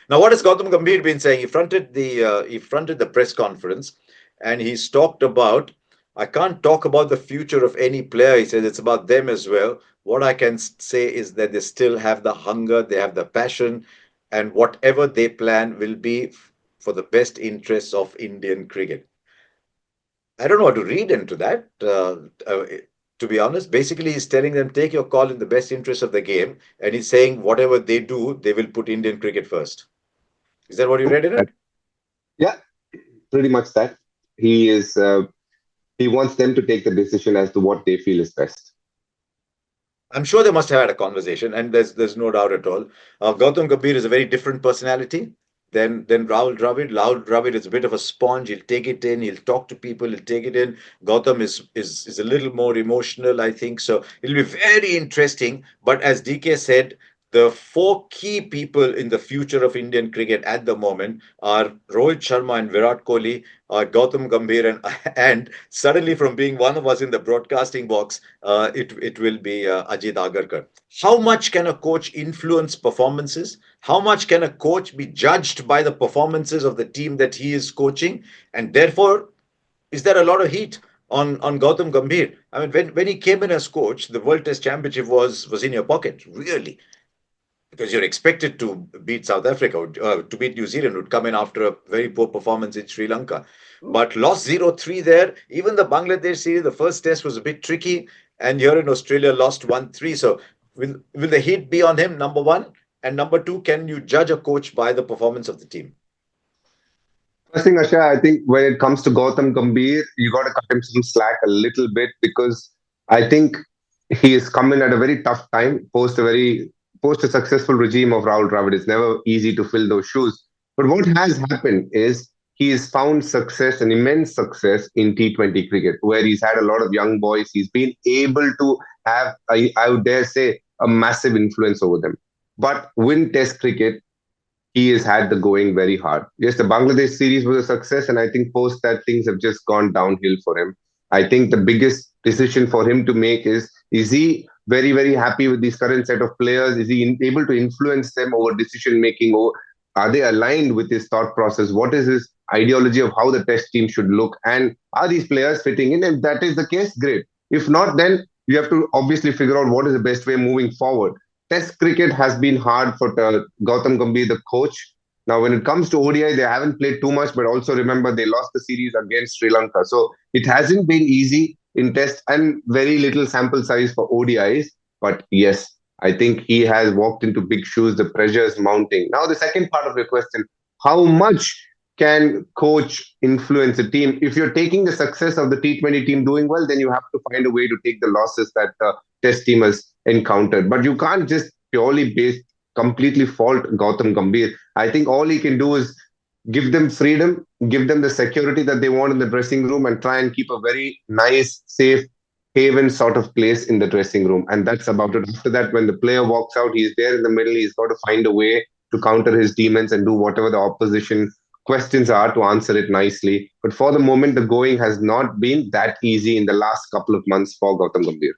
Now, what has Gautam Gambhir been saying? He fronted the press conference, and he's talked about. I can't talk about the future of any player. He says it's about them as well. What I can say is that they still have the hunger, they have the passion, and whatever they plan will be for the best interests of Indian cricket. I don't know what to read into that. To be honest, basically, he's telling them take your call in the best interest of the game, and he's saying whatever they do, they will put Indian cricket first. Is that what you read in it? Yeah, pretty much that. He is. He wants them to take the decision as to what they feel is best. I'm sure they must have had a conversation, and there's no doubt at all. Gautam Gambhir is a very different personality than Rahul Dravid. Rahul Dravid is a bit of a sponge. He'll take it in. He'll talk to people. He'll take it in. Gautam is a little more emotional, I think. So it'll be very interesting. But as DK said, the four key people in the future of Indian cricket at the moment are Rohit Sharma and Virat Kohli, Gautam Gambhir, and suddenly from being one of us in the broadcasting box, it will be Ajit Agarkar. How much can a coach influence performances? How much can a coach be judged by the performances of the team that he is coaching? And therefore, is there a lot of heat on Gautam Gambhir? I mean, when he came in as coach, the World Test Championship was in your pocket, really, because you're expected to beat South Africa, to beat New Zealand, would come in after a very poor performance in Sri Lanka. But lost 0-3 there. Even the Bangladesh series, the first test was a bit tricky. And here in Australia, lost 1-3. So will the heat be on him, number one? And number two, can you judge a coach by the performance of the team? First thing, Asha, I think when it comes to Gautam Gambhir, you got to cut him some slack a little bit because I think he is coming at a very tough time post a successful regime of Rahul Dravid. It's never easy to fill those shoes. But what has happened is he has found success, an immense success in T20 cricket, where he's had a lot of young boys. He's been able to have, I would dare say, a massive influence over them. But win Test cricket, he has had the going very hard. Yes, the Bangladesh series was a success, and I think post that things have just gone downhill for him. I think the biggest decision for him to make is he very, very happy with this current set of players? Is he able to influence them over decision making? Or are they aligned with his thought process? What is his ideology of how the test team should look? And are these players fitting in? If that is the case, great. If not, then you have to obviously figure out what is the best way moving forward. Test cricket has been hard for Gautam Gambhir, the coach. Now, when it comes to ODI, they haven't played too much, but also remember they lost the series against Sri Lanka. So it hasn't been easy in test and very little sample size for ODIs. But yes, I think he has walked into big shoes. The pressure is mounting. Now, the second part of your question, how much can coach influence a team? If you're taking the success of the T20 team doing well, then you have to find a way to take the losses that the test team has encountered. But you can't just purely completely fault Gautam Gambhir. I think all he can do is give them freedom, give them the security that they want in the dressing room, and try and keep a very nice, safe haven sort of place in the dressing room. And that's about it. After that, when the player walks out, he's there in the middle. He's got to find a way to counter his demons and do whatever the opposition questions are to answer it nicely. But for the moment, the going has not been that easy in the last couple of months for Gautam Gambhir.